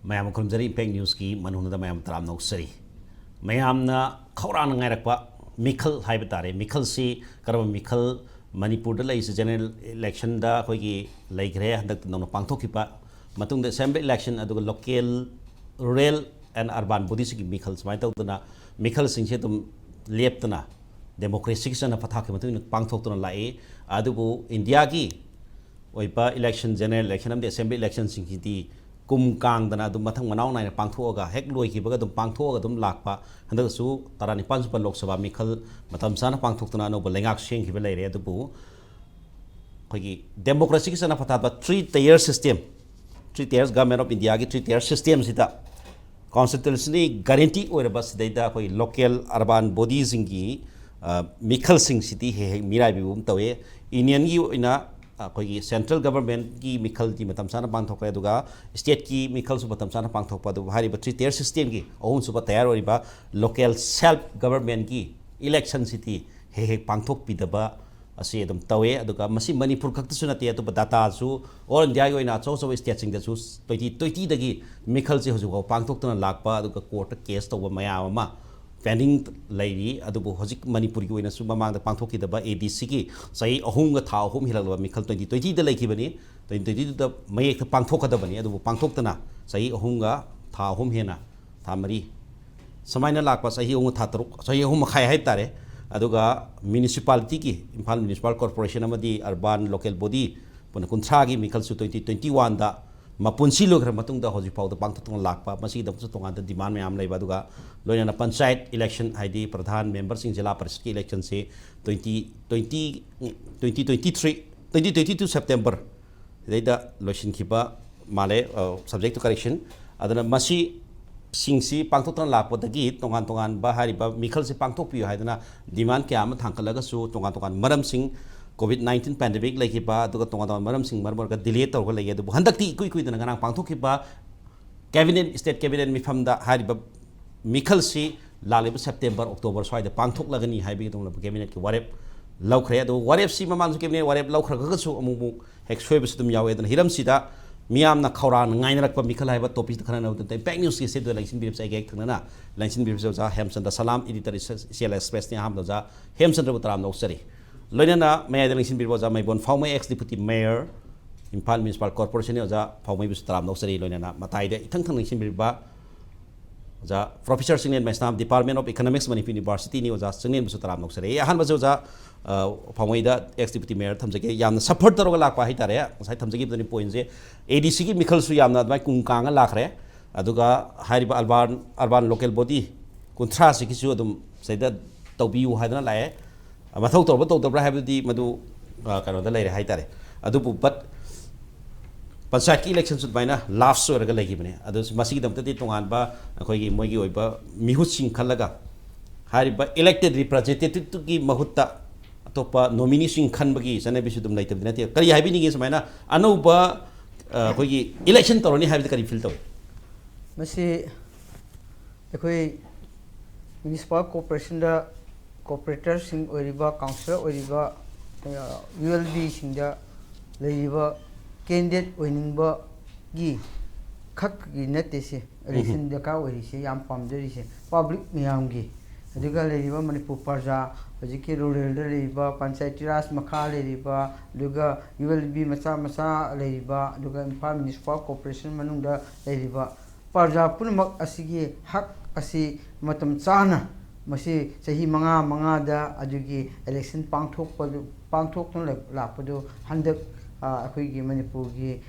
Mayam Kurumzari Impact News ki Manung Mayam Tram no Seri. Mayamna Khourangna Ngainarakpa Meekhal Haibatare Meekhal si Karam Meekhal Manipur da lay general election da khoi lay gre handak no pangthokipa matung da assembly election aduga local rural and urban bodies ki Meekhal smai tawduna Meekhal singse tum leptana democracy sana pathaki matung pangthokuna lai adubu India ki oipa election general election am assembly election singti kum kang dana dum mathang manau nai pangthoga hek loi ki baga dum pangthoga dum lakpa handak su tarani panch pan lok sabha Meekhal matam sana pangthokna no belengak seng ki belai re adubu khoi democracy sana patha 3-tier system 3 tiers government of India ki 3-tier system sita constitutionally guarantee or bas data khoi local urban bodies ingi Meekhal sing city he mirai bi bum tawe union gi ina khoi central government ki Meekhal ti matam sana pangthok re duga state ki Meekhal su matam sana pangthok pa du hari 3-tier system gi ohun su ba tayar ori ba local self government ki election city he pangthok pi daba asi dum tawe aduga masi Manipur khakta su nate atu data su all India gi ina so state sing da su 2020 dagi Meekhal se hoju pangthok tana lakpa aduga court case to ba maya ma pending lady adubu hojik Manipur gi oina su mamang da pangthok ki daba ADC ki sai ahum ga tha ahum hilal ba Meekhal 2020 da laiki bani 2020 da mai ek pangthok da bani adubu pangthok tana sai ahum ga tha ahum hena tha mari samaina lakpa sai ahum tha taruk sai ahum khai hai tare aduga municipality ki Imphal municipal corporation amadi urban local body puna kunthra gi Meekhal su 2021 da mapunsi logra matung da hoji pau da pangthok tong lakpa masi da tonga da demand mayam leiba duga loina panchayat election haidi pradhan member sing jila parishad ki election se 2022 September deida loishin khiba male subject to correction adana masi singsi pangthok tong lakpa dagi tongan ba hari ba Meekhal se pangthok pi haidana demand kya ma thangkalaga su tongan maram sing COVID-19 pandemic like ba to tonga maram sing mar ka delay to ko lege bu handak ti kui dana ngang pangthok ba cabinet state cabinet mi famda hari ba Meekhal si lale September October swai da pangthok lagani hai bi tong cabinet ki warep laukhre do warep si mamang su cabinet warep laukhra ga su amu hek swai bus dum yawe dan hiram si da miam na Khourangna Ngainarakpa Meekhal hai ba topic khana na ta impact news ki se do election bi sai gek thana na election bi ja Hemchandra Salam editor CL Express ni ham do ja Hemchandra Butram no sari loinana may election bi ja Meibon Phaomei ex deputy mayor Imphal municipal corporation ni ja Phaomei bi Butram no sari loinana matai de ithang election bi ba ja professor Chinglen Maisnam department of economics Manipur university ni ja Chinglen bi Butram no sari ahan ba ja Phaomei da ex deputy mayor thamjage yamna support taro lakpa hai tare sai thamjage bani point je ADC ki Meekhal su yamna mai kungkanga lakre aduga hariba urban local body kunthra si kisu adum saida tawbiu haidana lae mathau torba tawdabra habdi madu kano da leire hai tare adubu but panchayat ki election sut baina last so raga legi bane adu masigi damta ti tongan ba khoi gi moigi oiba mihut sing khalaga hariba elected representative ki mahutta atopa nominee sing khanbagi sane bisu dum laitab dinati kari haibi ni gi samaina anouba khoi election toroni haibi kari feel taw masi ekhoi municipal corporation da cooperator sing oriba councillor oriba ULB sing da leiba candidate oiningba gi khak gi nate se election da ka ori se yam pamjari se public miyam gi aduga leiba Manipur parja hojiki rural da leiba panchayat raj makha leiba aduga ULB macha leiba aduga Imphal municipal corporation manung da leiba parja punmak asigi hak asi matam chana masi sahi manga da adugi election pangthok tong lapado handak akhoi gi Manipur gi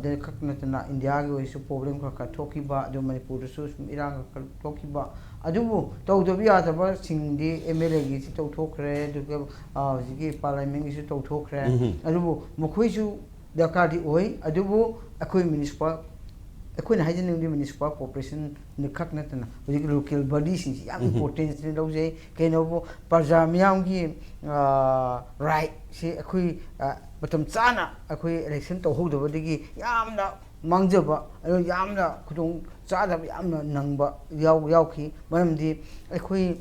de khakna tana India gi oisu problem ka thokiba adu Manipur su irang ka thokiba adubu tawdobi ataba singdi MLA gi si tawthokre aduga hojigi parliament gi su tawthokre adubu mokhoi su dakadi oi adubu akhoi municipal akhoi hajin ni municipal corporation ni khakna tana hojigi local body sing yam important ni lawje kainobo parja miyam gi right si akhoi matam chana akhoi election tawhodobadigi yamna mangjaba yamna khudong chadaba yamna nangba yauki maramdi akhoi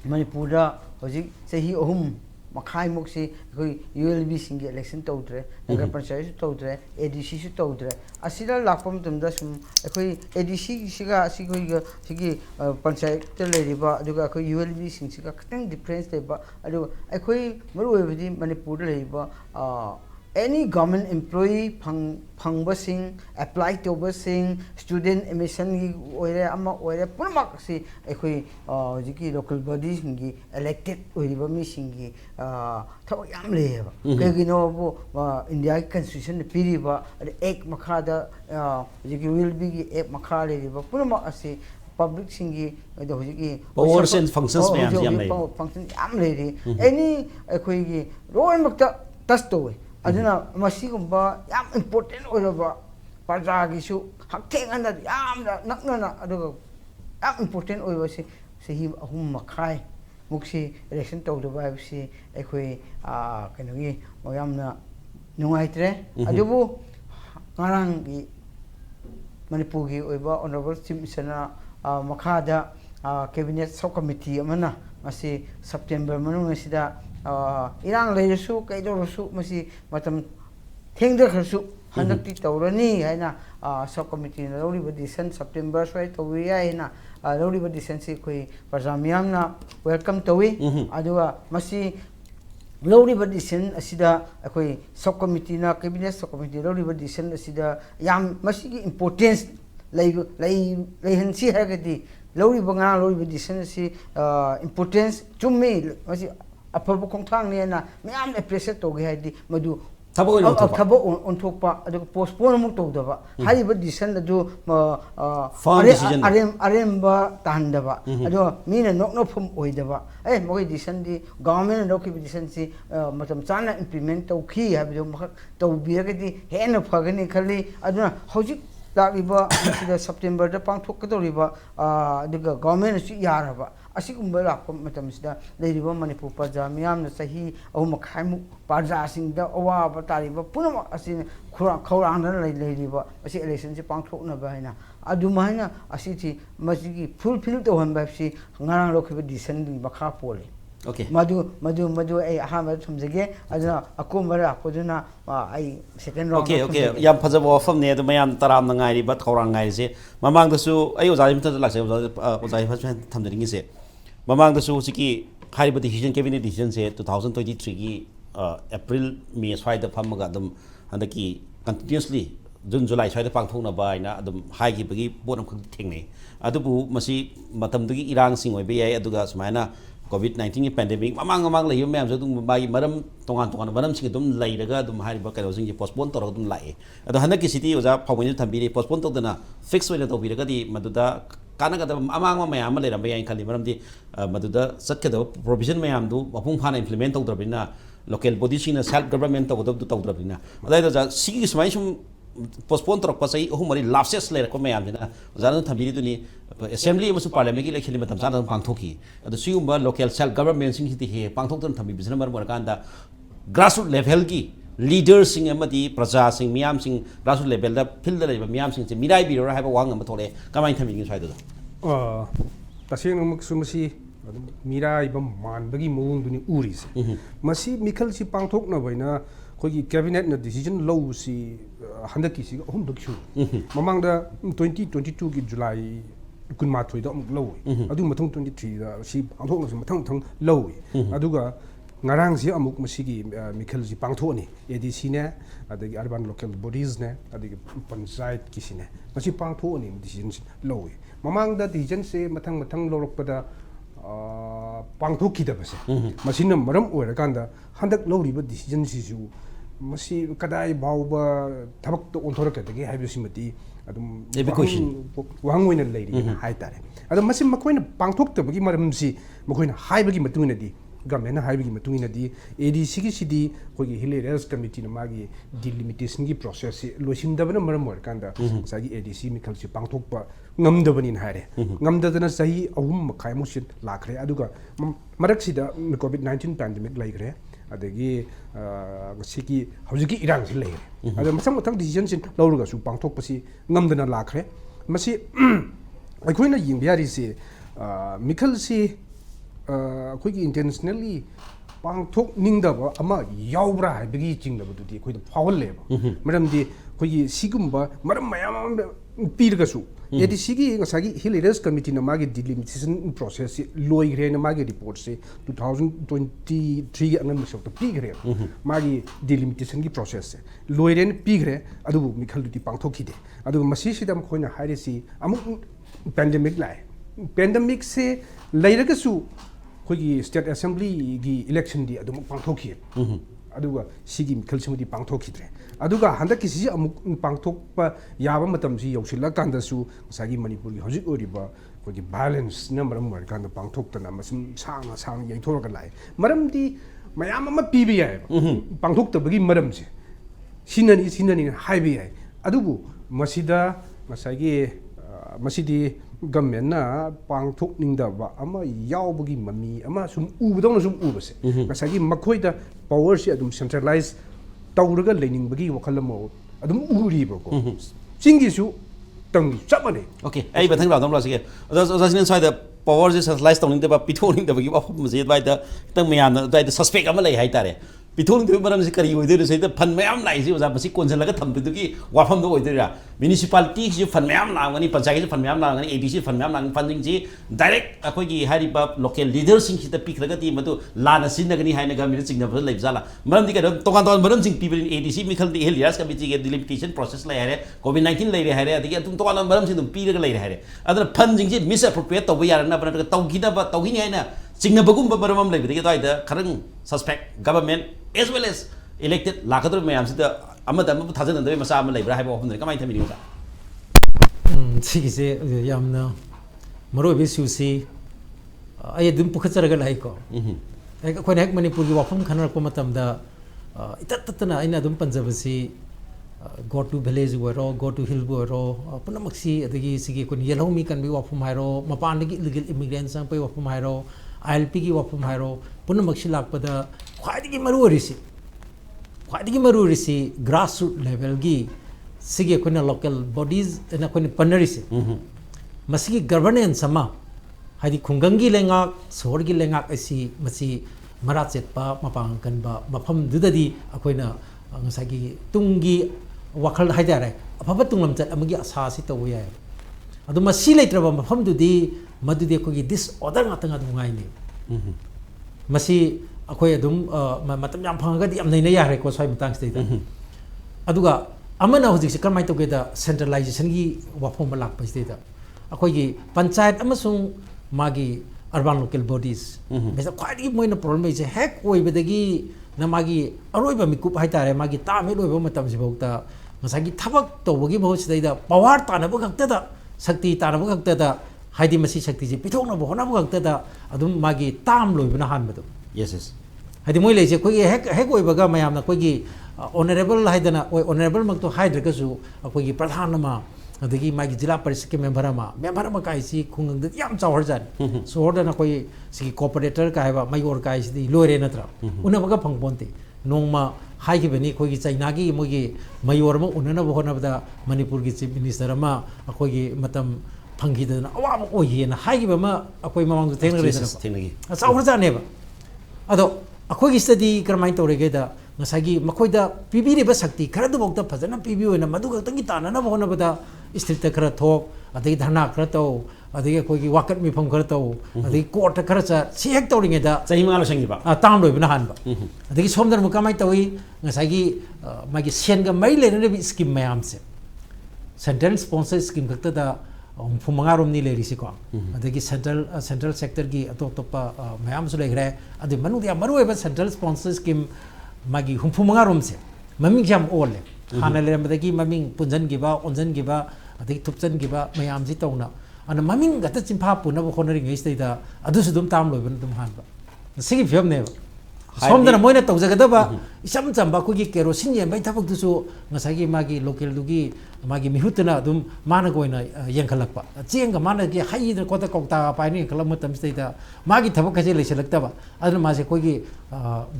Manipur da hojik sahi ahum makai muksi koi ULB singi election tawdre nagar panchayat su tawdre ADC su tawdre asida lakpam tumda sum koi ADC siga sigoi ga sigi panchayat te leriba aduga koi ULB sing siga katang difference leba adu koi maru ebidi Manipur leriba any government employee phang apply to student admission oire ama oire purmak si ekoi jiki local bodies ngi elected oiriba mi singi thau yam leba kegino bo India constitution piriba ek makhada jiki will be ek makhale riba purmak asi public singi do jiki powers and functions yam function yam ledi any ekoi gi role makta touch to aduna masigumba yam important oiraba parjagi hakthengana yamna naknana aduga yam important oiba si ahum makhai muksi election tawdaba habsi ekhoi kenogi yamna nungaitre adubu ngarang gi Manipur gi oiba honorable chief minister makhada cabinet subcommittee amana masi September manung asida irang leirasu kaidorosu masi matam thengda kharsu hanakti tawrani haina subcommittee na loriba decision September swai tawi haina loriba decision si koi parjamyam na welcome tawi aduga masi loriba decision asida koi subcommittee na cabinet subcommittee loriba decision asida yam masi gi importance lei hansi hagadi loriba nga loriba decision si importance chummi masi apabo kongthang ne na myam appreciate to ge haidi madu thabo on thokpa adu postpone mu to daba haiba decision adu aremba tandaba adu mina nok phum oidaba moi decision di government no ki decision si matam chana implement to khi habido mak to biragadi hena phagani khali aduna hojik lagiba sida September da pangthok kadoriba diga government si yaraba asigumba lakpa matamsida leiriba Manipur praja miyamna sahi ahum khaimu praja singda awaba tariba punama asin Khourangna leiriba asi election si pangthokna ba haina adumana asiti masigi fulfill to hanba si ngarang lokhiba decision di bakha pole okay madu ai ahama thumjage aduna akumara koduna ai second round okay yam phajabo fam ne du mayam taram na ngai ri ba Khourang ngai se mamang da su ayo jai mta lakse ojai pha thamdring se mamang da su siki hariba decision cabinet decision se 2023 gi April May swai da phamaga dum handaki continuously June July swai da pangthokna ba ina adum hai gi bagi bonam khak thengne adubu masi matam dugi irang sing oi be ai aduga sumaina COVID-19 pandemic mamang lay mayam sa dung bagi maram tongan maram sing dum lay daga dum hari ba kalo sing postpone tor dum lay ado hanaki city oja phawin thambiri postpone to dana fix wena to biraga di maduda kana ga amang mayam le ram bayan khali maram di maduda satka do provision mayam du mapung phana implement to drabina local body sing self government to do to drabina adai da sigi smai sum postpone tor pa sai ohumari lapses le ko mayam dina oja thambiri duni assembly amu parliament gi election matam sana pangthoki adu siumba local self government sing hiti he pangthok ton thambi business mar mar kanda grassroots level gi leaders sing amadi praja sing miyam sing grassroots level da field da leba miyam sing se mirai bi ro ha ba wang am thole kamai thambi gi swai do taseng mak sumasi mirai bam man bagi mong duni uris masi Meekhal si pangthok na baina khoi cabinet na decision low si handaki si hum dok chu mamang da 2022 gi July kun ma thoi da amuk low adu mathong 23 da si pangthok na mathang low aduga ngarang si amuk masigi Meekhal si pangthok ni ADC ne adagi urban local bodies ne adagi panchayat ki sine masi pangthok ni decision low mamang da decision se mathang lorok pada pangthok ki da base masina maram oira kanda handak loriba decision si ju masi kadai bauba thabak to onthora ka dagi haibisi mati adum wang wina lady hai tare adum masi makoina pangthok tabagi maram si makoina haibagi matungina di government haibagi matungina di ADC gi sidi kogi hilarious committee na magi delimitation gi process si loisindabana maram war kanda sagi ADC Meekhal si pangthok pa ngamdabani hare ngamdadana sahi ahum makai musin lakhre aduga marak sida COVID-19 pandemic laikre adagi siki hojiki irang si lai adu masang decision sin lawruga su pangthok pasi ngamdana lakhre masi aikoina yingbiari si Meekhal si akhoi internationally ꯄꯥꯡꯊꯣꯛꯅꯤꯡꯗꯕ ꯑꯃ ꯌꯥꯎꯕ꯭ꯔꯥ ꯍꯥꯏꯕꯒꯤ ꯆꯤꯡꯅꯕꯗꯨꯗꯤ ꯑꯩꯈꯣꯏꯗ ꯐꯥꯎꯍꯜꯂꯦꯕ ꯃꯔꯝꯗꯤ ꯑꯩꯈꯣꯏꯒꯤ ꯁꯤꯒꯨꯝꯕ ꯃꯔꯝ ꯃꯌꯥꯝ ꯑꯃ ꯄꯤꯔꯒꯁꯨ ADCꯒꯤ ꯉꯁꯥꯏꯒꯤ ꯍꯤꯜ ꯑꯦꯔꯤꯌꯥꯁ ꯀꯃꯤꯇꯤꯅ ꯃꯥꯒꯤ ꯗꯤꯂꯤꯃꯤꯇꯦꯁꯟ ꯄ꯭ꯔꯣꯁꯦꯁꯁꯤ ꯂꯣꯏꯈ꯭ꯔꯦꯅ ꯃꯥꯒꯤ ꯔꯤꯄꯣꯔꯠꯁꯦ 2023ꯒꯤ ꯑꯉꯟꯕ ꯁꯔꯨꯛꯇ ꯄꯤꯈ꯭ꯔꯦ ꯃꯥꯒꯤ ꯗꯤꯂꯤꯃꯤꯇꯦꯁꯟꯒꯤ ꯄ꯭ꯔꯣꯁꯦꯁꯁꯦ ꯂꯣꯏꯔꯦꯅ ꯄꯤꯈ꯭ꯔꯦ ꯑꯗꯨꯕꯨ ꯃꯤꯈꯜꯗꯨꯗꯤ ꯄꯥꯡꯊꯣꯛꯈꯤꯗꯦ ꯑꯗꯨꯒ ꯃꯁꯤꯁꯤꯗ ꯃꯈꯣꯏꯅ ꯍꯥꯏꯔꯤꯁꯤ ꯑꯃꯨꯛ ꯄꯦꯟꯗꯦꯃꯤꯛ ꯂꯥꯛꯑꯦ ꯄꯦꯟꯗꯦꯃꯤꯛꯁꯦ ꯂꯩꯔꯒꯁꯨ ꯑꯩꯈꯣꯏꯒꯤ ꯁ꯭ꯇꯦꯠ ꯑꯦꯁꯦꯝꯕ꯭ꯂꯤꯒꯤ ꯏꯂꯦꯛꯁꯟꯗꯤ ꯑꯗꯨꯃꯛ ꯄꯥꯡꯊꯣꯛꯈꯤ ꯑꯗꯨꯒ ꯁꯤꯒꯤ ꯃꯤꯈꯜꯁꯤꯃꯗꯤ ꯄꯥꯡꯊꯣꯛꯈꯤꯗ꯭ꯔꯦ ꯑꯗꯨꯒ ꯍꯟꯗꯛꯀꯤꯁꯤ ꯑꯃꯨꯛ ꯄꯥꯡꯊꯣꯛꯄ ꯌꯥꯕ ꯃꯇꯝꯁꯤ ꯌꯧꯁꯤꯜꯂꯀꯥꯟꯗꯁꯨ ꯉꯁꯥꯏꯒꯤ ꯃꯅꯤꯄꯨꯔꯒꯤ ꯍꯧꯖꯤꯛ ꯑꯣꯏꯔꯤꯕ ꯑꯩꯈꯣꯏꯒꯤ ꯚꯥꯏꯑꯣꯂꯦꯟꯁꯅ ꯃꯔꯝ ꯑꯣꯏꯔꯀꯥꯟꯗ ꯄꯥꯡꯊꯣꯛꯇꯅ ꯃꯁꯨꯝ ꯁꯥꯡꯅ ꯌꯩꯊꯣꯔꯒ ꯂꯥꯛꯑꯦ ꯃꯔꯝꯗꯤ ꯃꯌꯥꯝ ꯑꯃ ꯄꯤꯕ ꯌꯥꯏꯑꯕ ꯄꯥꯡꯊꯣꯛꯇꯕꯒꯤ ꯃꯔꯝꯁꯦ ꯁꯤꯅꯅꯤ ꯍꯥꯏꯕ ꯌꯥꯏ ꯑꯗꯨꯕꯨ ꯃꯁꯤꯗ ꯉꯁꯥꯏꯒꯤ ꯃꯁꯤꯗꯤ ꯒꯃꯦꯟꯅ ꯄꯥꯡꯊꯣꯛꯅꯤꯡꯗꯕ ꯑꯃ ꯌꯥꯎꯕꯒꯤ ꯃꯃꯤ ꯑꯃ ꯁꯨꯝ ꯎꯕꯗꯧꯅ ꯁꯨꯝ ꯎꯕꯁꯦ ꯉꯁꯥꯏꯒꯤ ꯃꯈꯣꯏꯗ ꯄꯋꯔꯁꯤ ꯑꯗꯨꯝ ꯁꯦꯟꯇ꯭ꯔꯦꯂꯥꯏꯁ ꯇꯧꯔꯒ ꯂꯩꯅꯤꯡꯕꯒꯤ ꯋꯥꯈꯜ ꯑꯃ ꯑꯗꯨꯝ ꯎꯔꯤꯕꯀꯣ ꯆꯤꯡꯒꯤꯁꯨ ꯇꯪꯒꯤ ꯆꯞ ꯃꯥꯟꯅꯩ ꯑꯣꯀꯦ ꯑꯩ ꯃꯊꯪ ꯂꯥꯎꯗꯧ ꯂꯥꯛꯁꯤꯒꯦ ꯑꯣꯖꯥꯁꯤꯅ ꯁ꯭ꯋꯥꯏꯗ ꯄꯋꯔꯁꯦ ꯁꯦꯟꯇ꯭ꯔꯦꯂꯥꯏꯁ ꯇꯧꯅꯤꯡꯗꯕ ꯄꯤꯊꯣꯛꯅꯤꯡꯗꯕꯒꯤ ꯋꯥꯐꯝꯁꯦ ꯑꯗꯨꯋꯥꯏꯗ ꯈꯤꯇꯪ ꯃꯌꯥꯝꯅ ꯑꯗꯨꯋꯥꯏꯗ ꯁꯁꯄꯦꯛ ꯑꯃ ꯂꯩ ꯍꯥꯏꯇꯥꯔꯦ ꯄꯤꯊꯣꯛꯅꯤꯡꯗꯕ ꯃꯔꯝꯁꯤ ꯀꯔꯤ ꯑꯣꯏꯗꯣꯏꯅꯣ ꯁꯤꯗ ꯐꯟ ꯃꯌꯥꯝ ꯂꯥꯛꯏꯁꯤ ꯑꯣꯖꯥ ꯃꯁꯤ ꯀꯣꯟꯁꯤꯜꯂꯒ ꯊꯝꯕꯗꯨꯒꯤ ꯋꯥꯐꯝꯗꯣ ꯑꯣꯏꯗꯣꯏꯔꯥ ꯃ꯭ꯌꯨꯅꯤꯁꯤꯄꯥꯂꯤꯇꯤꯒꯤꯁꯨ ꯐꯟ ꯃꯌꯥꯝ ꯂꯥꯛꯑꯝꯒꯅꯤ ꯄꯟꯆꯥꯌꯠꯀꯤꯁꯨ ꯐꯟ ꯃꯌꯥꯝ ꯂꯥꯛꯑꯝꯒꯅꯤ ADC ꯐꯟ ꯃꯌꯥꯝ ꯂꯥꯛꯑꯝꯒꯅꯤ ꯐꯟꯁꯤꯡꯁꯤ ꯗꯥꯏꯔꯦꯛ ꯑꯩꯈꯣꯏꯒꯤ ꯍꯥꯏꯔꯤꯕ ꯂꯣꯀꯦꯜ ꯂꯤꯗꯔꯁꯤꯡꯁꯤꯗ ꯄꯤꯈ꯭ꯔꯒꯗꯤ ꯃꯗꯨ ꯂꯥꯟꯅ ꯁꯤꯖꯤꯟꯅꯒꯅꯤ ꯍꯥꯏꯅ ꯒꯃꯦꯟꯅ ꯆꯤꯡꯅꯕꯗ ꯂꯩꯕꯖꯥꯠꯂꯥ ꯃꯔꯝꯗꯤ ꯀꯩꯅꯣ ꯇꯣꯉꯥꯟ ꯇꯣꯉꯥꯟꯕ ꯃꯔꯝꯁꯤꯡ ꯄꯤꯕꯅꯤ ADC ꯃꯤꯈꯜꯗꯤ ꯍꯤꯜ ꯑꯦꯔꯤꯌꯥꯁ ꯀꯃꯤꯇꯤꯒꯤ ꯗꯤꯂꯤꯃꯤꯇꯦꯁꯟ ꯄ꯭ꯔꯣꯁꯦꯁ ꯂꯩ ꯍꯥꯏꯔꯦ COVID-19 ꯂꯩꯔꯦ ꯍꯥꯏꯔꯦ ꯑꯗꯒꯤ ꯑꯗꯨꯝ ꯇꯣꯉꯥꯟꯕ ꯃꯔꯝꯁꯤꯡ ꯑꯗꯨꯝ ꯄꯤꯔꯒ ꯂꯩꯔꯦ ꯍꯥꯏꯔꯦ ꯑꯗꯨꯅ ꯐꯟꯁꯤꯡꯁꯤ ꯃꯤꯁꯑꯦꯄ꯭ꯔꯣꯄ꯭ꯔꯤꯌꯦꯠ ꯇꯧꯕ ꯌꯥꯔꯅꯕ ꯅꯠꯇ꯭ꯔꯒ ꯇꯧꯈꯤꯅꯤ ꯍꯥꯏꯅ ꯆꯤꯡꯅꯕꯒꯨꯝꯕ ꯃꯔꯝ ꯑꯃ ꯂꯩꯕꯗꯒꯤ ꯑꯗꯨꯋꯥꯏꯗ ꯈꯔꯪ ꯁꯁꯄꯦꯛ government as well as elected lakadru mayam sida amada amu thajanadwe masa ama leibra haiba wafamdani kamai thamini oza sigise yamna marobi susi ay dum pukhacharaga lai ko ko nek manipur gi wafam khanar ko matamda itattatna aina dum panjabasi go to village wero go to hill wero punamaksi adagi sigi ko yelhomi kan bi wafam hairo mapan gi illegal immigrants ang pai wafam hairo ILP gi wafam hairo punamaksi lakpada khwaidigi maru orisi ख्वाइदगी मरुरिसी grassroot level की सिगे कोना local bodies ना कोना पनरिसे मसिगी governance समा हादि खुंगंगी लेंगा सोरगी लेंगा ऐसी मसी मरा चेतपा मपांग कनबा मफम दुददी अखोइना ngसागी तुंगी वखल हाइदारे अफबा तुंगलम चत अमगी आसासी तव याय अदु मसी लेत्रबा मफम दुदी मदुदी कोगी दिस ऑर्डर ngata दुंगाइने मसी अखोय अदुम मतम याम फंगगदी याम नैना यारे को स्वाइ मतंग स्टेट अदुगा अमना हुजिक से करमाइ तोगेदा सेंट्रलाइजेशन की वाफोम लाक पस्टेट अखोयगी पंचायत अमसुंग मागी अर्बन लोकल बॉडीज बेसा ख्वाइदगी मोइना प्रॉब्लम इसे हेक ओइबदगी ना मागी अरोइबा मिकुप हाइतारे मागी तामे लोइबा मतम सिबौता ngसागी थबक तोबगी बहुसदैदा पावर तानबो खक्तदा शक्ति तानबो खक्तदा हाइदि मसी शक्ति जे पिथोकनबो होनबो खक्तदा अदुम मागी ताम लोइबना हानबदो yes yes हाइदि मोइ लेजे कोई हेक ओइबगा मयामना कोई ऑनरेबल हाइदना ऑनरेबल मक्तो हाइद्रगसु कोई प्रधान मा अदगी मागी जिला परिषद के मेंबर मा काइसी खुंगंग याम चावरजान सोहरदना कोई सी कोऑपरेटर काइबा मायोर काइसी लोरे नत्रा उनबगा फंगपोंते नोंमा हाइगिबनी कोई चाइनागी मोगी मायोर म उनना बहोनबदा मणिपुर की चीफ मिनिस्टर मा कोई मतम फंगीदना अवाम ओयेना हाइगिबमा कोई ममांग थेंगरेसना चावरजानेबा अदो अखोगी स्टडी करमाइन तौरेगेदा ngसागी मखोइदा पिबिरिबा शक्ति खरदुबौता फजना पिबियोना मदुगतंगी तानना बहोनबदा स्थित खर थोक अदगी धरना खर तौ अदगी कोई वाकट मिफम खर तौ अदगी कोर्ट खर चा सिहेक तौरिंगेदा चही मंगा लसंगिबा ताम लोइबना हानबा अदगी सोमदर मुकामाइ तौई ngसागी मागी सेनगा मै लेनने स्कीम मयाम से सेंट्रल स्पॉन्सर स्कीम खक्तदा हुमफुमंगा रोमनी लेरिसिको अदगी सेंट्रल सेक्टर की अतोतोपा मयाम सु लेग्रे अदि मनुदिया मरुएबा सेंट्रल स्पॉन्सर स्कीम मागी हुमफुमंगा रोम से ममिंग जाम ओले हाना लेरमदगी ममिंग पुंजन गिबा ओंजन गिबा अदगी थुपचन गिबा मयाम जि तौना अन ममिंग गत चिंफा पुनब होनरिंग इस्तेदा अदुसु दुम ताम लोइबन दुम हानबा सिगी फियम ने सोमदना मोइना तौजगदबा इसम चंबा कोगी केरोसिन येंबै थबकदुसु ngसागी मागी लोकल दुगी मागी मिहुतना दुम माना गोइना यंखलकपा चेंग माना गे हाइद कोता कोता पाइनि कलम तमस्तेदा मागी थबक खजे लेसलक्तबा अदन मासे कोगी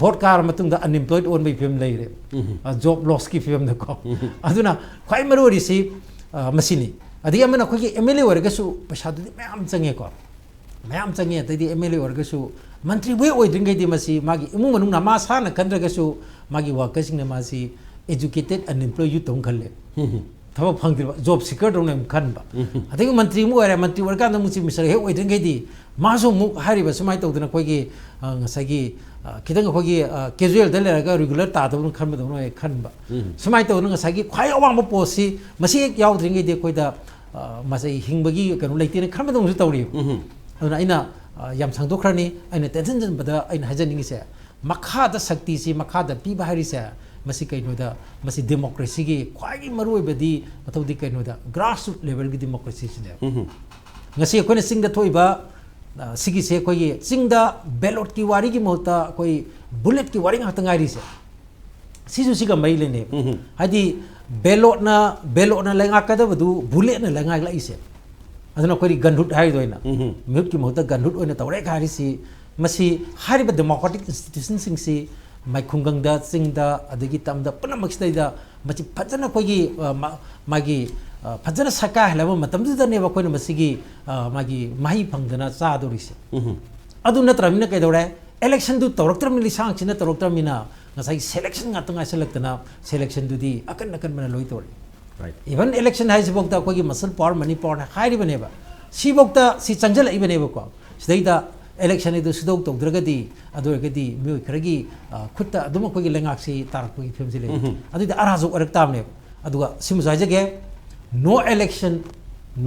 भोट कार मतुंगदा अनएम्प्लॉयड ओन बै फिल्म लेरे जॉब लॉस की फिल्म दको अदुना खाइ मरोरिसि मसिनी अदि अमना कोगी एमएलए ओरगसु पैसा दुदि मयाम चंगे को मैम चंगे अतदी एमएलए वर्गसु मंत्री वे ओइद्रिंगैदि मसी मागी इमुंग मनुंग मा साना कंद्रगसु मागी वर्कर्स ने मासी एजुकेटेड अनएम्प्लॉयड यूथ तों खल्ले थबक फंगदिबा जॉब सिकर दौने खनबा अतगी मंत्री मु अरे मंत्री वर्का न मुची मिसर हे ओइद्रिंगैदि मासो मु हारिबा सुमाय तौदना कोइगी ngसागी खिदंग खोगी कैजुअल द लेरगा रेगुलर तादबन खनबदनो ए खनबा सुमाय तौदना ngसागी ख्वाइ अवांग पोसी मसी यावद्रिंगैदि कोइदा masai hingbagi kanu leitine khamba dong su tawri aduna aina yam sangdokhrani aina tension jan bada aina hajaningi se makha da sakti si makha da pi bahari se masi kaino da masi democracy gi khwai maroi badi matodi kaino da grassroots level gi democracy sine ngasi ko ne sing da thoiba sigi se ko gi sing da ballot ki wari gi mota koi bullet ki wari ngata ngai ri se sisu siga mai le ne hadi ballot na lenga kada badu bullet na lenga la ise aduna koi ganhut hai doina mute ki mota ganhut oina tawre khari si masi hari ba democratic institution sing si mai khungang da sing da adagi tam da puna maksida da machi phajana koi gi magi phajana saka helaba matam da ne ba koi na masi gi magi mahi phangdana cha dori se adu na tramina kai dore election du tawrak mi lisang china tawrak mina ngasai selection ngatunga selectana selection du di akan mana loi tor right even election hai sibokta ko gi muscle power money power hairi bane ba sibokta si changjal ai bane ba ko sidaida election du sidok tok dragadi adorgadi mi khragi khutta aduma ko gi lengak si tar ko gi film si le adu da arazu arak tam ne aduga simza jage no election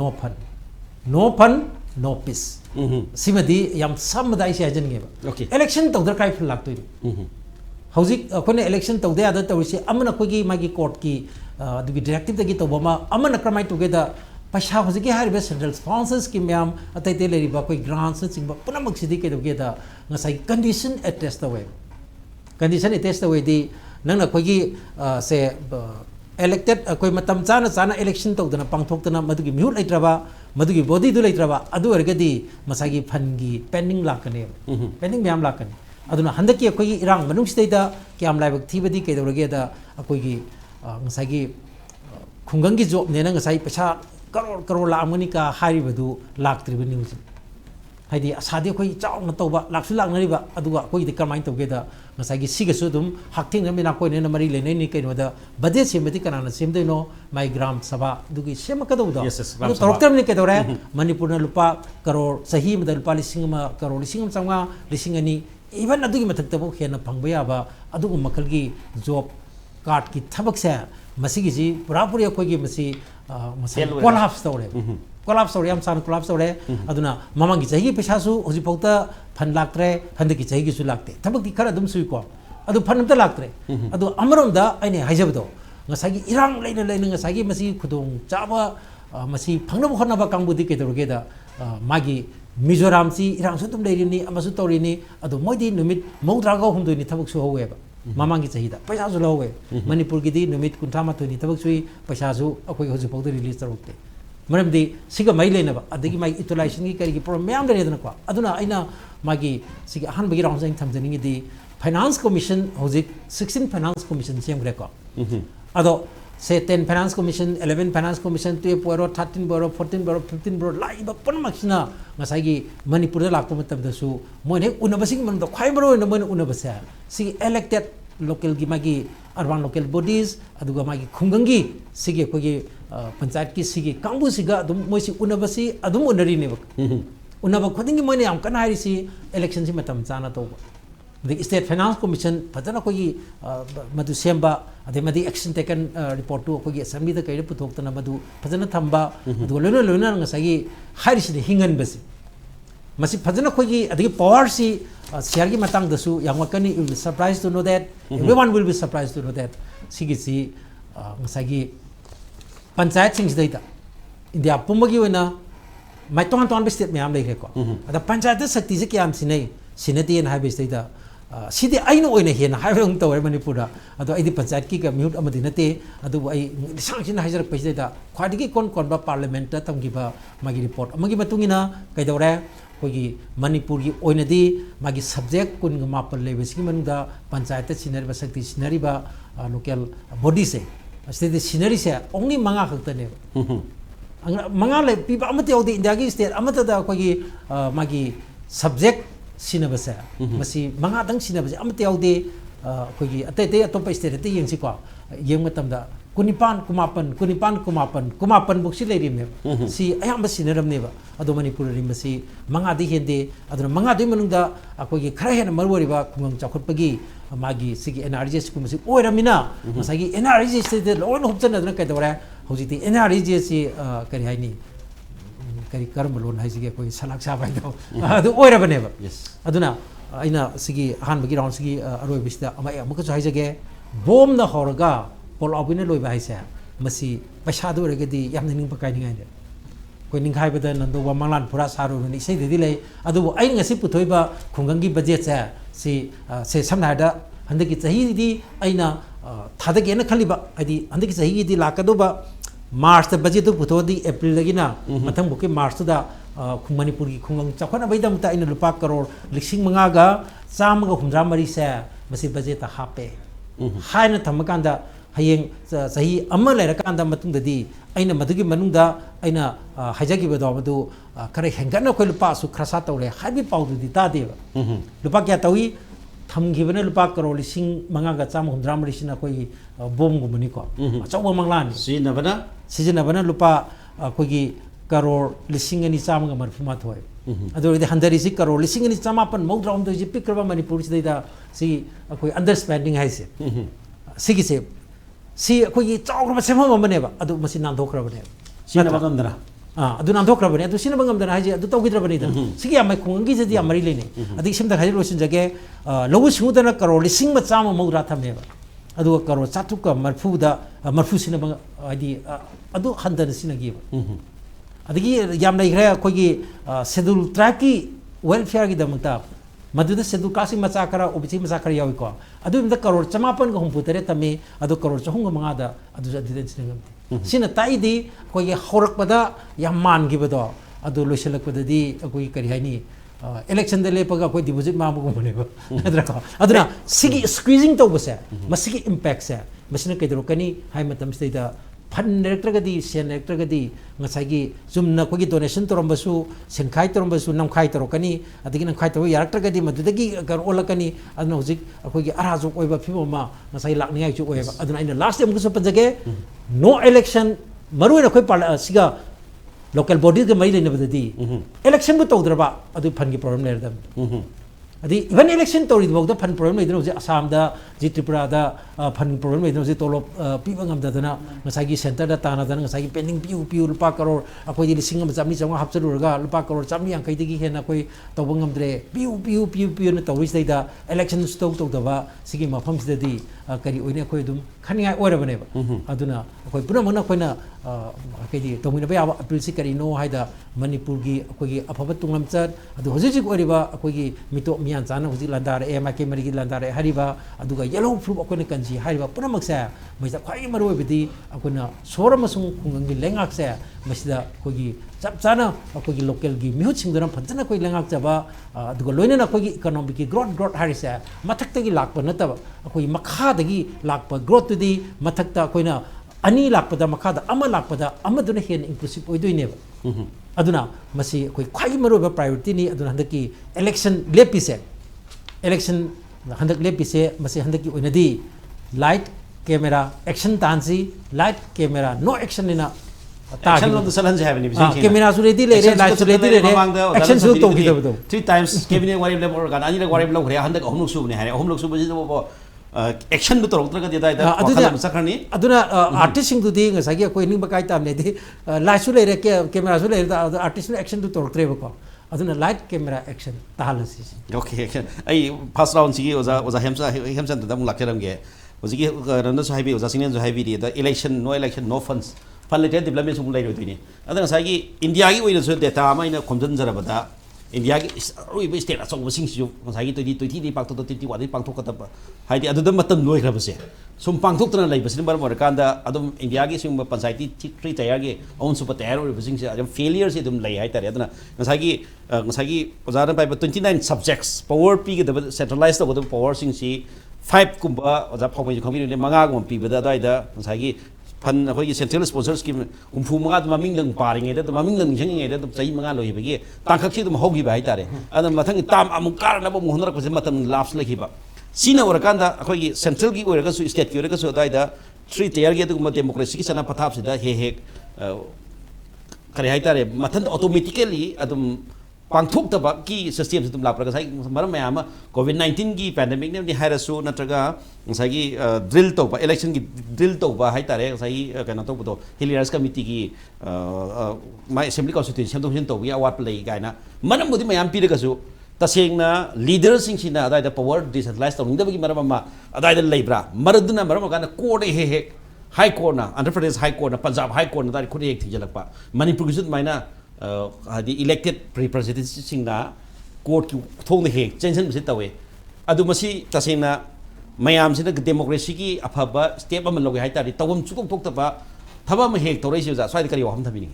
no fun no peace simadi yam samdai si ajan ge ba okay election tok dra kai fil lak toi हौजिक अखोने election तौदे आदा तौरिसे अमन अखोगी मागी court की दुगी directive दगी तौबमा अमन क्रमाइ टुगेदा पैसा हौजिक हारिबे central sponsors की ma'am अतैते लेरिबा कोई ग्रांट्स चिंबा पुनमक सिदि के दोगेदा ngasai condition attest तवे condition attest तवे दी नंग अखोगी से elected कोई मतम चाना election तौदना पांगथोक्तना मदुगी म्यूट लैत्रबा मदुगी बॉडी दु लैत्रबा अदु अरगदी मसागी फंगी पेंडिंग लाकने पेंडिंग म्याम लाकने aduna handaki akoi irang manung sida kyam laibak thibadi kedorage da akoi gi ngasai khungang gi job ne na ngasai paisa crore la amani ka hari badu laktrib news haidi asadi akoi chaw na toba laksu laknari ba aduga akoi de kamai toge da ngasai gi siga su dum hakting na koi ne na mari le ne ni kai no da bade semati kanana semde no mai gram sabha dugi semaka do da adu torokter ni kedore manipur na lupa crore sahi madal lupa lising ma crore lising changa lising ani even adugi mathakta bo khena phangba yaba adugu makhal gi job card ki thabak sa masigi ji pura puri khoi gi masi collapse tore am san collapse tore aduna mamang gi chahi paisa su hoji pokta phan laktre phan gi chahi gi su lakte thabak di khara dum sui ko adu phan amta laktre adu amarom da aine haijabdo ngasagi irang leina ngasagi masi khudong chaba masi phangna bo khona ba kangbu di ke dorge da magi Mizoram si irang su tum lerini amasu torini adu moidi numit mongdrago humdoi ni thabuk su howe ba mamangi chahida paisa su lowe manipur gi di numit kunthama to ni thabuk sui paisa su akoi hoju pawde release tarokte maramdi siga mai lena ba adagi mai utilization gi kari gi problem myam le dana ko aduna aina magi siga han bagi rong jang thamjani di finance commission hojik 16 finance commission sem gre ko ado say 10 finance commission 11 finance commission 12 boro 13 boro 14 boro 15 boro lai ba pon maksina ngasai gi manipur da lakpo matam da su moine unabasing man da khai boro na moine unabasa si elected local gi magi urban local bodies aduga magi khungangi sigi ko gi panchayat ki sigi kambu siga dum moisi unabasi adum unari ne ba unaba khodingi moine am kana hari si election si matam chana to the state finance commission phajana ko gi madu semba ade madi action taken report to ko gi assembly da kai puthok na madu phajana thamba du loina ngasai gi hari si hingan basi masi phajana ko gi ade power si share gi matang da su yangwakani you will be surprised to know that everyone will be surprised to know that sigi si ngasai gi panchayat sing sidaita india pumagi wena mai ton state me am lai ko ada panchayat da sakti se kyam sinai sinati en high state da sidi aino oina hena haibang tawai manipura ado aidi panchayat ki ka mute amadi nate adu ai sangsin haijar paisa da khwadigi kon ba parliament ta tamgi ba magi report amagi matungina kaidore kogi manipur gi oina di magi subject kun ga mapal level si manunda panchayat sinari ba sakti sinari ba local body se sidi sinari se only manga khakta ne मंगा ले पीबा अमत याउदे India की state अमत दा कोई मागी subject सिनबसे मसी मंगा दंग सिनबसे अमत याउदे कोई अते अतोप स्टेट ते यंग सिको यंग मतम दा कुनिपान कुमापन बुक्सी लेरी में सी अयाम सिनरम नेबा अदो मणिपुर रि मसी मंगा दि हेंदे अदो मंगा दि मनुंग दा अकोगी खरा हेन मरवरिबा खुंगंग चाखुटपगी मागी सिगी एनआरजीएस कुमसी ओइरमिना मसागी एनआरजीएस ते लोन होपचन अदना कैदोरा हौजिति एनआरजीएस सी करि हाइनी करि करम लोन हाइसिगे कोई सलाक सा बाइदो अदो ओइरबनेबा अदुना अइना सिगी हानबगी राउंड सिगी अरोइबिसदा अमा अमुक हाइजगे बोम न होरगा पोल ऑबिन लोइबा हाइसे मसी पैसा दो रगदी याम निंग पकाइ निगाइने कोई निंखाइ बदा नंदोबा मंगलान पुरा सारो नि इसे देदि लै अदु आइ ngasi पुथोइबा खुंगंगी बजेट से समनादा हंदकी चही दी आइना थादगेना खलिबा आदि हंदकी चही दी लाकदोबा मार्च द बजेट पुथोदी अप्रैल लगिना मथंग बुके मार्च दा मणिपुर की खुंगंग चखना बैदम ता इन रुपा करोड़ लिसिंग मंगागा चामगा हुमरा मरी से मसी बजेट हापे हाइना थमकांदा हयेंग सही अम्मा लेरकांदा मतुंगददी अइना मदुगी मनुंगदा अइना हाइजागी बदो मदु खरे हेंगना कोइ लुपा सु खरसा तौरे हाइबि पाउदुदी तादेबा लुपा क्या तौई थमगिबने लुपा करोड़ लिसिंग मंगागा चाम हुमरा मरिसिना कोइ बोम गुमनि को अचौबा मंगलान सिजनबना लुपा कोइगी करोड़ लिसिंग अनि चामगा मरफुमा थोय अदोरदि हंदरिसि करोड़ लिसिंग अनि चामापन मौद्राम दोजि पिक्रबा मणिपुर सिदैदा सि कोइ अंडरस्टैंडिंग हाइसे सिगिसे सी कोई चाउरब सेमम अमनेबा अदु मसी नांदोखरबने सिनबगमदरा अदु नांदोखरबने अदु सिनबगमदना हाइजे अदु तौगिद्रबने द सिगी अमै खुंगंगी जदि अमरि लेने अदि सिमदा हाइजे लोसिन जगे लवु सिंगुदना करोड़ लिसिंग म चाम मौद्रा थमेबा अदु करोड़ चातुक मरफुदा मरफु सिनबग आदि अदु हंदन सिनगीबा अदगी याम लैखरे कोई शेड्यूल ट्राइब की वेलफेयर की दमता मधुद शेड्यूल कास्ट मचा खरा ओबीसी मचा खरा याविको अदुमदा करोड़ चमापन ग हुंपुतरे तमे अदु करोड़ चहुंग मंगादा अदु जदिदेन सिनगम सिना ताइदी कोई हौरकपदा याम मानगिबदो अदु लोइसलकपददी कोई करि हाइनी इलेक्शन दे लेपगा कोई डिपॉजिट मामगो बनेबा नद्रको अदुना सिगी स्क्वीजिंग तौबसे मसिगी इंपैक्ट से मसिना कैदरो कनी हाइ मतम स्टेदा फन लेक्ट्रगदी सेन लेक्ट्रगदी ngसागी जुमना कोगी डोनेशन तोरमबसु सेनखाइ तोरमबसु नमखाइ तोरकनी अदगी नमखाइ तोर यारक्ट्रगदी मदुदगी कर ओलकनी अदना हुजिक अखोगी अराजो ओइबा फिबोमा ngसाइ लाखनियाइ जु ओइबा अदना इन लास्ट टाइम गुसु पंजगे नो इलेक्शन मरुइना कोइ पार्ला सिगा लोकल बॉडीज के मई लेनबददी इलेक्शन बु तौद्रबा अदु फन की प्रॉब्लम लेरदम अदि इवन इलेक्शन तौरी बौदा फन प्रॉब्लम लेदनो जे असम दा जी त्रिपुरा दा फन प्रॉब्लम लेदनो जे तोलो पीबा ngam ngसागी सेंटर दा ताना दना ngसागी पेंडिंग पिउ रुपा करोड़ अखोई लिसिंग अम चामनी चंगा हापचलुरगा रुपा करोड़ चामनी यांखै दगी हेना कोई तौब ngamdre पिउ न तौरिस दैदा इलेक्शन स्टोक तौदबा सिगी मफम सिददी करी ओइने कोई दुम खनिया ओरबनेबा अदुना कोई पुनमना कोइना कैदी तौमिना बया अपील सि करी नो हाइदा मणिपुर की कोई अफब तुंगमचर अदु हजिजिक ओरिबा कोई मितो मियान चाना हजि लंदार एमके मरिगी लंदार हरिबा अदुगा येलो फ्रूट अकोने कंजी हरिबा पुनमक्सा मैसा खाइ मरोबदी अकोना सोरमसुंग खुंगंगी लेंगाक्सा मसिदा कोई चप चाना कोई लोकल की मिहुत सिंगदना फजना कोई लेंगाक जबा अदुगा लोइना कोई इकोनॉमिक की ग्रोथ हारिसा मथक्तगी लाकप नतब कोई मखादगी लाकप ग्रोथ तुदी मथक्ता कोइना अनि लाकपदा मखादा अमा लाकपदा अमदुना हेन इंक्लूसिव ओइदोइनेबा अदुना मसी कोई खाइ मरोबा प्रायोरिटी नि अदुना हंदकी इलेक्शन लेपिसे इलेक्शन हंदक लेपिसे मसी हंदकी ओइनदी लाइट कैमरा एक्शन तांसी लाइट कैमरा नो एक्शन इना एक्शन लो सलन जे हैबनी बिसिंग कैमरा सु रेडी ले रे लाइट सु रेडी ले रे एक्शन सु तो गिदबदो 3 टाइम्स कैबिनेट वारी लेबर गान अनि ले वारी लो रे हंदक अहमलुक सुबने हारे अहमलुक सुबजे बो एक्शन दु तोरक्त्रग देदा दा वखला सखरनी अदुना आर्टिस्ट सिंग दुदी ngसागी कोइ निंग बकाइ ताम लेदि लाइट सु ले रे कैमरा सु ले रे आर्टिस्ट एक्शन दु तोरक्त्रे बको अदुना लाइट कैमरा एक्शन ताहलसी ओके एक्शन आई फर्स्ट राउंड सिगी ओजा हेमचंद्र दा मुलाक लाखरमगे ओजिगी रनस हाइबी ओजा सिंगन जो हाइबी दा इलेक्शन नो फंड्स फन लेटेड डेवलपमेंट सुम लाइरो दिने अदना सागी इंडिया की ओइनो सो डेटा माइना खोमजन जरबदा इंडिया की रोइबे स्टेट अचौब सिंग सिजु सागी 2020 दी पाक्तो 21 दी पाक्तो कतब हाइदि अदुदा मतम लोइखरबसे सुम पांगथोक्तना लैबसिन बर मरकांदा अदुम इंडिया की सिंग पंचायती 3 टायर के ओन सुपर टायर ओइबे सिंग से अदम फेलियर से अदुम लै हाइतारे अदना ngसागी ओजाना पाइब 29 सब्जेक्ट्स पावर पी के सेंट्रलाइज तो पावर सिंग सी 5 कुंबा ओजा फाउमै खमिने मंगा गुम पीबदा दाइदा ngसागी फन अखोई सेंट्रल स्पॉन्सर स्कीम हुमफु मंगा ममिंग लंग पारिंगे द ममिंग लंग जंगे द चही मंगा लोहि बगे तांखक दम होगी बाय तारे अद मथंग ताम अमु कारना बो मोहनर को मतम लाफ्स लखिबा सीना ओरकांदा अखोई सेंट्रल की ओरगसु स्टेट की ओरगसु दाइदा 3 tier ge दुगम डेमोक्रेसी की सना पथाप सिदा हे करे हाय तारे मथन ऑटोमेटिकली अदम पांथोक तब की सिस्टम से तुम लाप्रगा साइ मरम मैम कोविड-19 की पैंडेमिक ने हायरसु नत्रगा साइ ड्रिल तोबा इलेक्शन की ड्रिल तोबा हाय तारे साइ कना तोबदो हिलियर्स कमिटी की माय असेंबली कॉन्स्टिट्यूशन सेंदोसिन तोबी अवार्ड प्ले गायना मनम बुदि मैम पिरगसु तसेंगना लीडर सिंगसिना अदाइदा पावर डिसेंट्रलाइज तौनिंदबगी मरम अमा अदाइदा लेब्रा मरदुना मरम काना कोड हे हाई कोर्ट ना आंध्र प्रदेश हाई कोर्ट ना पंजाब हाई कोर्ट ना दाइ खुद एक थिजलकपा मणिपुर की माइना हादि इलेक्टेड रिप्रेजेंटेटिव्स सिंगना कोर्ट की थोंग हे चेंशन से तवे अदु मसी तसेंगना मयाम सिना डेमोक्रेसी की अफबा स्टेप अमन लोगे हाइ तारि तवम चुकोक थोक्तबा थबा म हेक तौरै सिजा स्वाइ करि वहम थबिनि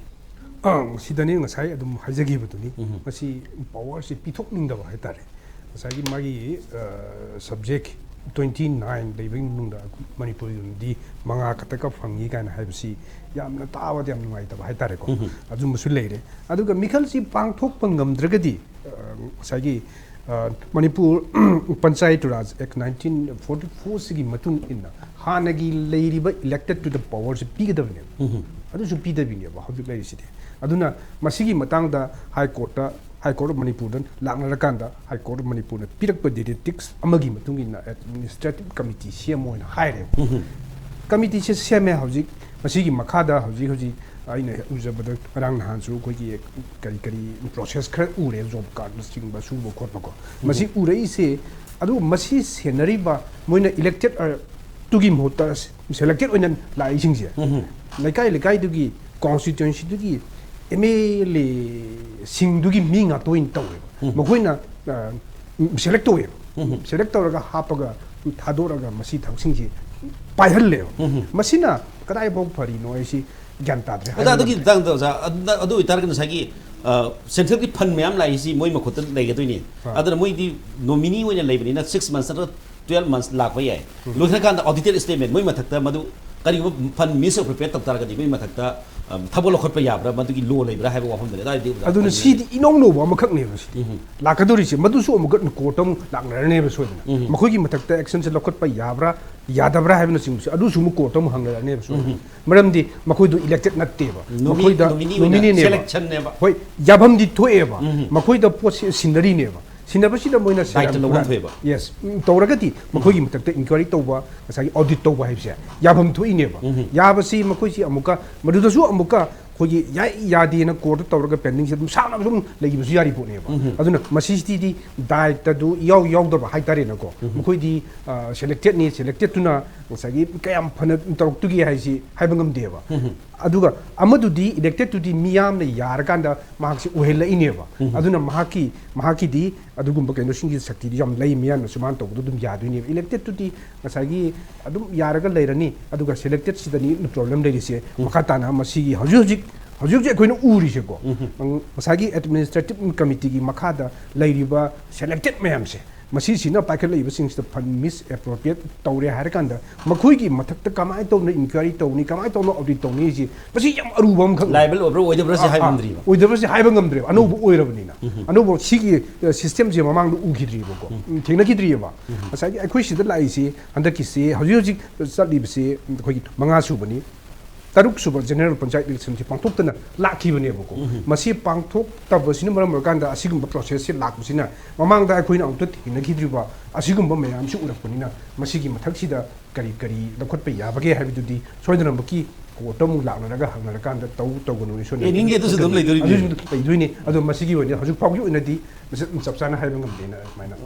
Sydney ngасai adum hajagibutuni masi power si pithok ningdaba hai tare ngasai gi magi subject 29 leibing nungda manipuri di manga kataka phangi kana haibsi yamna tawa yam nungai ta hai tare ko ajum musul leire aduga mikhal si pangthok pangam dragadi ngasai gi manipur panchayat raj act 1944 sigi matung inna hanagi leiriba elected to the power si pigadabne adu su pidabine ba hobik leiri sidi aduna masigi matangda high court of manipur dan langnarakanda high court of manipur na pirakpa directives amagi matungina administrative committee cmo na haire committee se seme hojik masigi makhada hojik aina ujabada rang hansu koi ki kari process khar ure job card listing ba su bo khot ko masi urei se adu masi scenery ba moina elected tugi mota selected oinan lai singje lekai dugi constituency dugi MLA singdugi minga toin tawe mokoina select towe select toraga hapaga thadoraga masi thausingi paihal masina kadai bok phari no isi gyan tadre ada dugi dang da adu itar kan sagi central ki fund myam lai si moi makhot lai ga toini adana moi di nominee oina leibani na 6 months na 12 months lak bai ai lothra kan audited statement moi mathakta madu kari fund miss prepare tab targa di moi mathakta thabo lokhot pa yabra madu ki lo leibra haiba wafam de dai de aduna sidi inong no ba makhak ne basi lakadori se madu su amugat courtam laknar ne ba sodna makhoi gi mathakta action se lokhot pa yabra yadabra haibna sing adu su mu courtam hangla ne ba sodna maram di makhoi do elected natte ba makhoi da nominee ne selection ne ba hoi yabam di thoe ba makhoi da post scenery ne ba sinabasida moina yes tawragati makhoi gi matakta inquiry tawba asai audit tawba haibse yabam thui ne ba yabasi makhoi si amuka maduda su amuka khoi yadi na court tawraga pending se dum sana dum legi bu yari po ne ba aduna masisi di dai ta du yaw da hai tare na ko makhoi di selected tuna asai kayam phana tawk tu gi haisi haibangam de ba aduga amadu di elected to di miyam na yar kanda mahak si uhela ine ba aduna mahaki di adugum ba kendo singi sakti di jam lai miyan suman to dum yadu ni elected to di masagi adum yaraga leirani aduga selected sidani problem leiri se makata na masigi hojik je koina uri se ko masagi administrative committee gi makada leiriba selected mayam se masi sina paikhat leiba sing the fund misappropriate tawre har kanda makhoi gi mathak ta kamai to na inquiry to ni kamai to na audit to ni ji masi yam arubam khak liable over oidabra se haibandri ba oidabra se haibangam dre anubu oirabani na anubu sigi system je mamang du ugidri ba ko thengna kidri ba asai akhoi sida lai si handaki se hoji sali se khoi manga su bani taruk suba general panchayat election ti pangthok tana lakhi bane ba ko masi pangthok tabasina maram kanda asigum process se lak busina mamang da akhoi na amta thina khidri ba asigum ba mayam su urakpani na masi gi mathak sida kari lakhot pa yabage habidu di soidana baki ko tomu lakna raga hangna kanda tau gono ni so ne ninge to se dum lai dori ni adu masi gi woni haju pawgi ina di chapsana haibangam dena maina